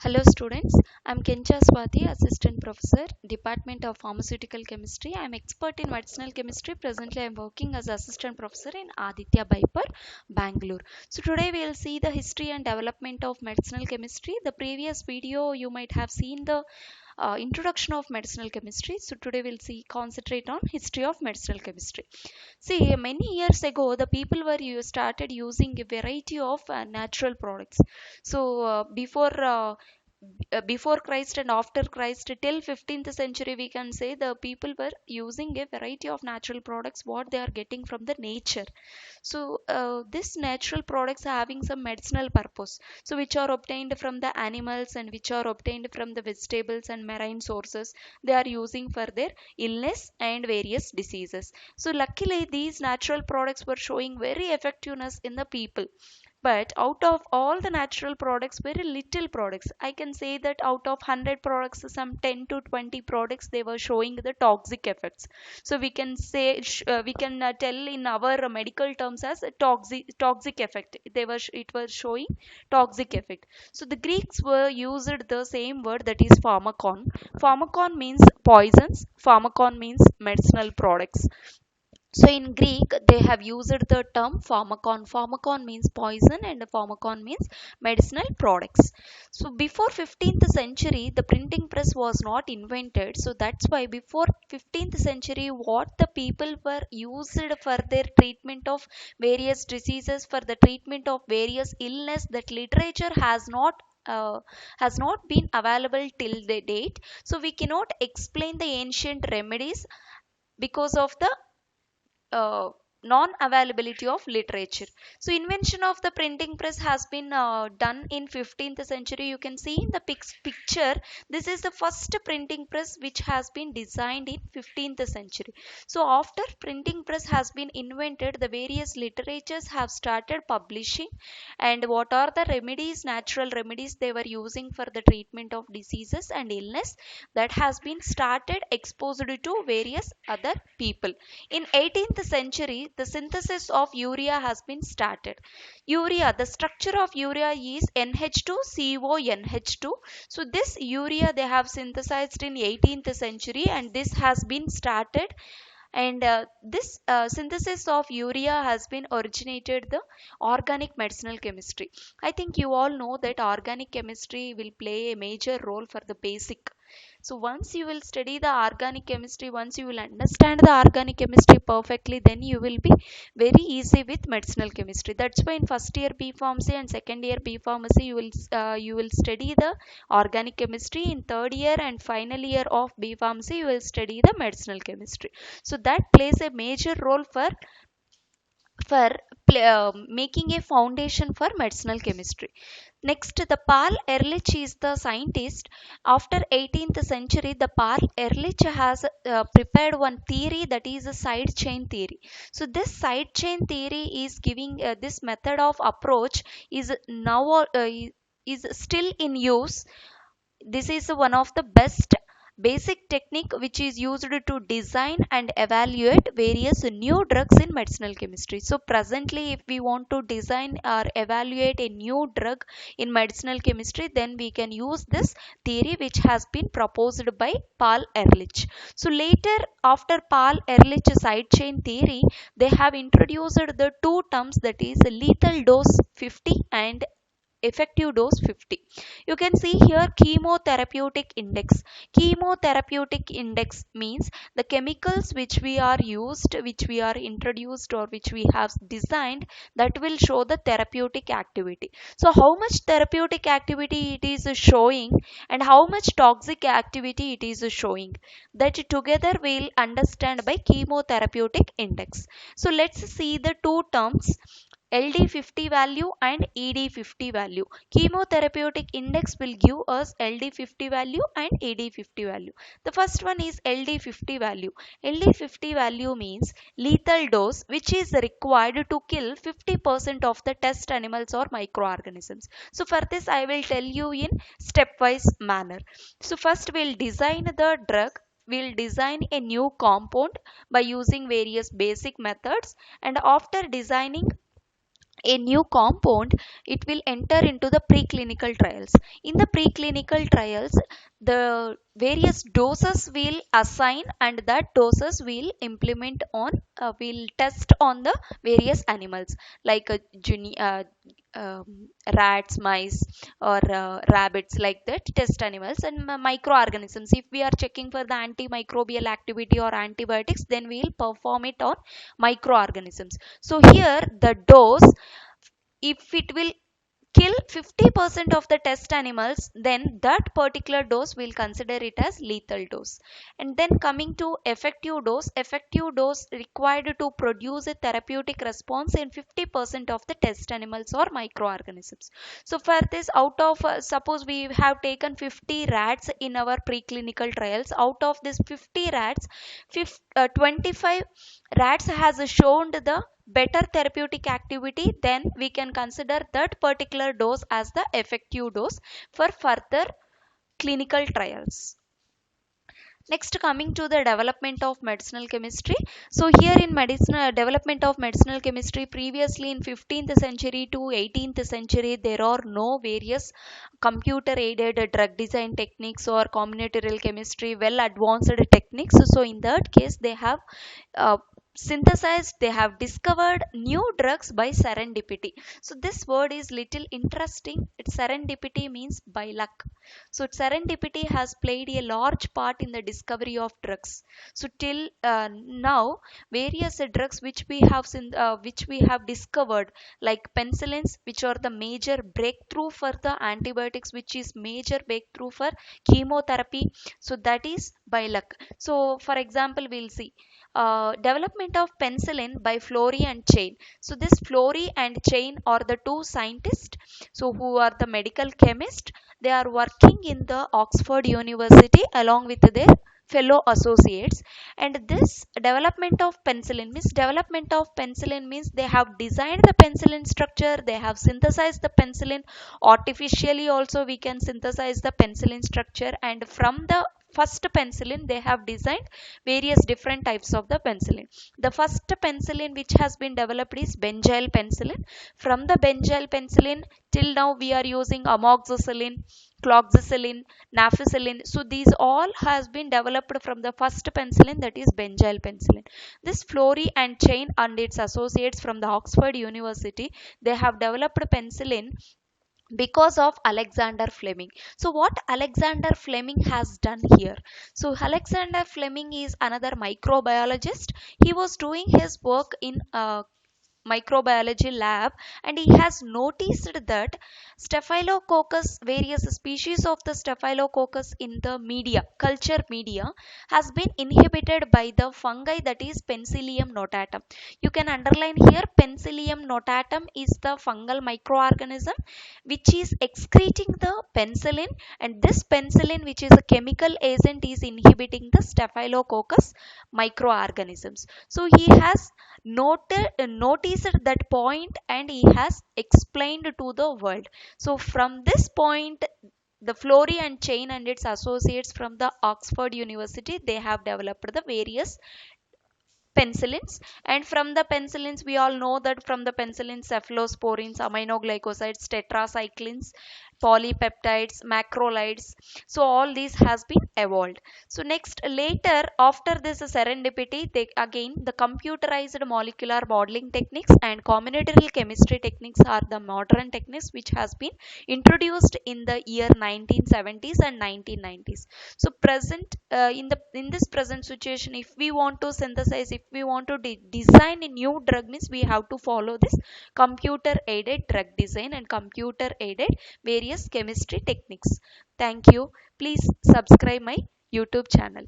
Hello students, I am Kencha Swati, Assistant Professor, Department of Pharmaceutical Chemistry. I am expert in medicinal chemistry. Presently I am working as Assistant Professor in Aditya Bypur, Bangalore. So today we will see the history and development of medicinal chemistry. The previous video you might have seen the introduction of medicinal chemistry. So today we'll see concentrate on history of medicinal chemistry. See, many years ago, the people were started using a variety of natural products. So before Christ and after Christ till 15th century, we can say the people were using a variety of natural products what they are getting from the nature. So this natural products are having some medicinal purpose, so which are obtained from the animals and which are obtained from the vegetables and marine sources, they are using for their illness and various diseases. So luckily these natural products were showing very effectiveness in the people, but out of all the natural products, very little products, I can say that out of 100 products, some 10 to 20 products they were showing the toxic effects. So we can say we can tell in our medical terms as a toxic effect. It was showing toxic effect. So the Greeks were used the same word, that is pharmakon. Pharmakon means poisons, pharmakon means medicinal products. So in Greek, they have used the term pharmakon. Pharmakon means poison and pharmakon means medicinal products. So before 15th century, the printing press was not invented. So that's why before 15th century, what the people were used for their treatment of various diseases, for the treatment of various illness, that literature has not been available till the date. So we cannot explain the ancient remedies because of the uh, non-availability of literature. So invention of the printing press has been done in 15th century. You can see in the picture, this is the first printing press which has been designed in 15th century. So after printing press has been invented, the various literatures have started publishing, and what are the remedies, natural remedies they were using for the treatment of diseases and illness, that has been started exposed to various other people. In 18th century, the synthesis of urea has been started. Urea, the structure of urea is NH2CONH2. So this urea they have synthesized in 18th century, and this has been started, and this synthesis of urea has been originated the organic medicinal chemistry. I think you all know that organic chemistry will play a major role for the basic. So once you will study the organic chemistry, once you will understand the organic chemistry perfectly, then you will be very easy with medicinal chemistry. That's why in first year B Pharmacy and second year B Pharmacy, you will study the organic chemistry. In third year and final year of B Pharmacy, you will study the medicinal chemistry. So that plays a major role for making a foundation for medicinal chemistry. Next, the Paul Ehrlich is the scientist. After 18th century, the Paul Ehrlich has prepared one theory, that is a side chain theory. So this side chain theory is giving this method of approach is now is still in use. This is one of the best basic technique which is used to design and evaluate various new drugs in medicinal chemistry. So presently, if we want to design or evaluate a new drug in medicinal chemistry, then we can use this theory which has been proposed by Paul Ehrlich. So later, after Paul Ehrlich side chain theory, they have introduced the two terms, that is lethal dose 50 and effective dose 50. You can see here chemotherapeutic index. Chemotherapeutic index means the chemicals which we are used, which we are introduced, or which we have designed, that will show the therapeutic activity. So how much therapeutic activity it is showing and how much toxic activity it is showing, that together we'll understand by chemotherapeutic index. So let's see the two terms, LD50 value and ED50 value. Chemotherapeutic index will give us LD50 value and ED50 value. The first one is LD50 value. LD50 value means lethal dose which is required to kill 50% of the test animals or microorganisms. So for this I will tell you in stepwise manner. So first we'll design the drug, we'll design a new compound by using various basic methods, and after designing a new compound, it will enter into the preclinical trials. In the preclinical trials, the various doses will assign, and that doses will implement on, will test on the various animals, like rats, mice, or rabbits, like that test animals, and microorganisms. If we are checking for the antimicrobial activity or antibiotics, then we will perform it on microorganisms. So here the dose, if it will kill 50% of the test animals, then that particular dose will consider it as lethal dose. And then coming to effective dose required to produce a therapeutic response in 50% of the test animals or microorganisms. So for this, out of suppose we have taken 50 rats in our preclinical trials, out of this 50 rats, 25 rats has shown the better therapeutic activity, then we can consider that particular dose as the effective dose for further clinical trials. Next, coming to the development of medicinal chemistry. So here in medicinal development of medicinal chemistry, previously in 15th century to 18th century, there are no various computer aided drug design techniques or combinatorial chemistry well advanced techniques. So in that case, they have uh, synthesized, they have discovered new drugs by serendipity. So this word is little interesting. It serendipity means by luck. So serendipity has played a large part in the discovery of drugs. So till now, various drugs which we have which we have discovered, like penicillins, which are the major breakthrough for the antibiotics, which is major breakthrough for chemotherapy, so that is by luck. So for example, we'll see development of penicillin by Florey and Chain. So this Florey and Chain are the two scientists, so who are the medical chemist. They are working in the Oxford University along with their fellow associates. And this development of penicillin means they have designed the penicillin structure, they have synthesized the penicillin artificially, also we can synthesize the penicillin structure, and from the first penicillin they have designed various different types of the penicillin. The first penicillin which has been developed is benzyl penicillin. From the benzyl penicillin, till now we are using amoxicillin, cloxicillin, nafcillin. So these all has been developed from the first penicillin, that is benzyl penicillin. This Florey and Chain and its associates from the Oxford University, they have developed penicillin because of Alexander Fleming. So what Alexander Fleming has done here? So Alexander Fleming is another microbiologist. He was doing his work in microbiology lab, and he has noticed that staphylococcus, various species of the staphylococcus in the media, culture media, has been inhibited by the fungi, that is Penicillium notatum. You can underline here, Penicillium notatum is the fungal microorganism which is excreting the penicillin, and this penicillin, which is a chemical agent, is inhibiting the staphylococcus microorganisms. So he has noticed that point, and he has explained to the world. So from this point, the Florey and Chain and its associates from the Oxford University, they have developed the various penicillins. And from the penicillins, we all know that from the penicillins, cephalosporins, aminoglycosides, tetracyclines, polypeptides, macrolides, so all these has been evolved. So next, later, after this serendipity, they again, the computerized molecular modeling techniques and combinatorial chemistry techniques are the modern techniques which has been introduced in the year 1970s and 1990s. So present, in this present situation, if we want to synthesize, if we want to design a new drug, means we have to follow this computer aided drug design and computer aided various chemistry techniques. Thank you. Please subscribe my YouTube channel.